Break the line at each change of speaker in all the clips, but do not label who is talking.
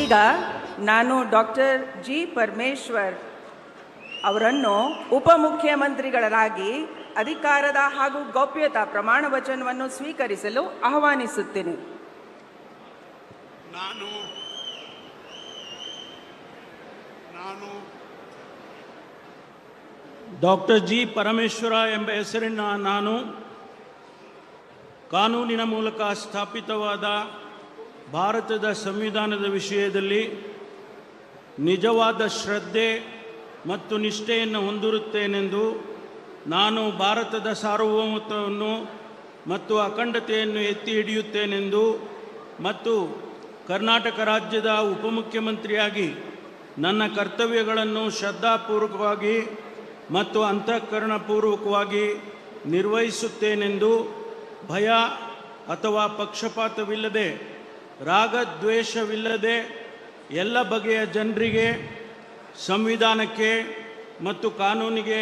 ಈಗ ನಾನು doctor G Parameshwar ಅವರನ್ನು ಉಪಮುಖ್ಯಮಂತ್ರಿಗಳಾಗಿ ಅಧಿಕಾರದ ಹಾಗೂ ಗೌಪ್ಯತಾ ಪ್ರಮಾಣ ವಚನವನ್ನು ಸ್ವೀಕರಿಸಲು ಆಹ್ವಾನಿಸುತ್ತೇನೆ.
ನಾನು
ಡಾಕ್ಟರ್ ಜಿ ಪರಮೇಶ್ವರ ಎಂಬ ಹೆಸರಿನ ನಾನು ಕಾನೂನಿನ ಮೂಲಕ ಸ್ಥಾಪಿತವಾದ ಭಾರತದ ಸಂವಿಧಾನದ ವಿಷಯದಲ್ಲಿ ನಿಜವಾದ ಶ್ರದ್ಧೆ ಮತ್ತು ನಿಷ್ಠೆಯನ್ನು ಹೊಂದಿರುತ್ತೇನೆಂದು ನಾನು ಭಾರತದ ಸಾರ್ವಭೌಮತ್ವವನ್ನು ಮತ್ತು ಅಖಂಡತೆಯನ್ನು ಎತ್ತಿ ಹಿಡಿಯುತ್ತೇನೆಂದು ಮತ್ತು ಕರ್ನಾಟಕ ರಾಜ್ಯದ ಉಪಮುಖ್ಯಮಂತ್ರಿಯಾಗಿ ನನ್ನ ಕರ್ತವ್ಯಗಳನ್ನು ಶ್ರದ್ಧಾಪೂರ್ವಕವಾಗಿ ಮತ್ತು ಅಂತಃಕರಣಪೂರ್ವಕವಾಗಿ ನಿರ್ವಹಿಸುತ್ತೇನೆಂದು ಭಯ ಅಥವಾ ಪಕ್ಷಪಾತವಿಲ್ಲದೆ ರಾಗದ್ವೇಷವಿಲ್ಲದೆ ಎಲ್ಲ ಬಗೆಯ ಜನರಿಗೆ ಸಂವಿಧಾನಕ್ಕೆ ಮತ್ತು ಕಾನೂನಿಗೆ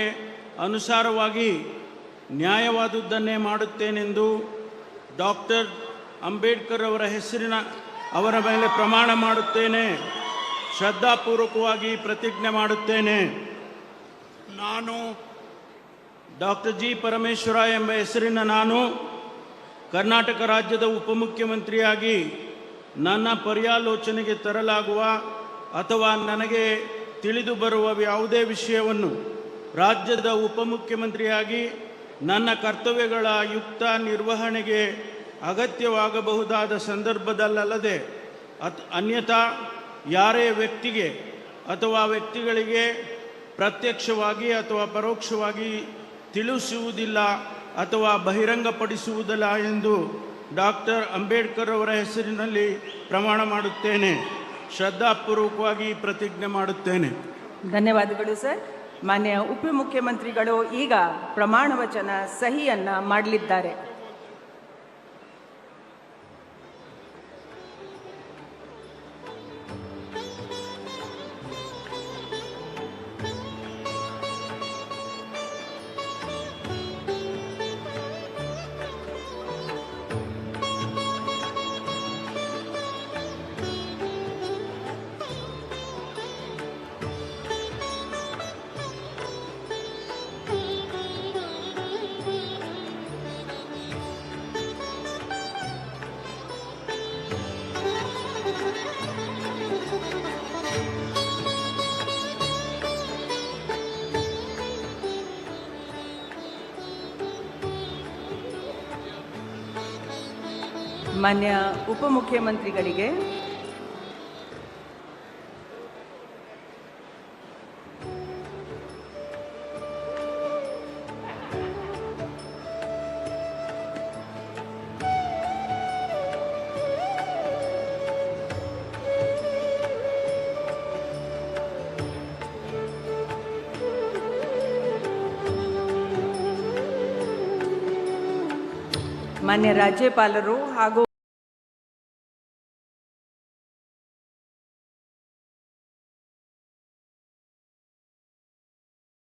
ಅನುಸಾರವಾಗಿ ನ್ಯಾಯವಾದುದನ್ನೇ ಮಾಡುತ್ತೇನೆಂದು ಡಾಕ್ಟರ್ ಅಂಬೇಡ್ಕರ್ ಅವರ ಮೇಲೆ ಪ್ರಮಾಣ ಮಾಡುತ್ತೇನೆ. ಶ್ರದ್ಧಾಪೂರ್ವಕವಾಗಿ ಪ್ರತಿಜ್ಞೆ ಮಾಡುತ್ತೇನೆ.
ನಾನು
ಡಾಕ್ಟರ್ ಜಿ ಪರಮೇಶ್ವರ ಎಂಬ ಹೆಸರಿನ ನಾನು ಕರ್ನಾಟಕ ರಾಜ್ಯದ ಉಪಮುಖ್ಯಮಂತ್ರಿಯಾಗಿ ನನ್ನ ಪರ್ಯಾಲೋಚನೆಗೆ ತರಲಾಗುವ ಅಥವಾ ನನಗೆ ತಿಳಿದು ಬರುವ ಯಾವುದೇ ವಿಷಯವನ್ನು ರಾಜ್ಯದ ಉಪಮುಖ್ಯಮಂತ್ರಿಯಾಗಿ ನನ್ನ ಕರ್ತವ್ಯಗಳ ಯುಕ್ತ ನಿರ್ವಹಣೆಗೆ ಅಗತ್ಯವಾಗಬಹುದಾದ ಸಂದರ್ಭದಲ್ಲದೆ ಅನ್ಯಥಾ ಯಾರೇ ವ್ಯಕ್ತಿಗೆ ಅಥವಾ ವ್ಯಕ್ತಿಗಳಿಗೆ ಪ್ರತ್ಯಕ್ಷವಾಗಿ ಅಥವಾ ಪರೋಕ್ಷವಾಗಿ ತಿಳಿಸುವುದಿಲ್ಲ ಅಥವಾ ಬಹಿರಂಗಪಡಿಸುವುದಿಲ್ಲ ಎಂದು ಡಾಕ್ಟರ್ ಅಂಬೇಡ್ಕರ್ ಅವರ ಹೆಸರಿನಲ್ಲಿ ಪ್ರಮಾಣ ಮಾಡುತ್ತೇನೆ. ಶ್ರದ್ಧಾಪೂರ್ವಕವಾಗಿ ಪ್ರತಿಜ್ಞೆ ಮಾಡುತ್ತೇನೆ.
ಧನ್ಯವಾದಗಳು ಸರ್. ಮಾನ್ಯ ಉಪಮುಖ್ಯಮಂತ್ರಿಗಳು ಈಗ ಪ್ರಮಾಣ ವಚನ ಸಹಿಯನ್ನು ಮಾಡಲಿದ್ದಾರೆ. ಮಾನ್ಯ ಉಪಮುಖ್ಯಮಂತ್ರಿಗಳಿಗೆ ಮಾನ್ಯ ರಾಜ್ಯಪಾಲರು ಹಾಗೂ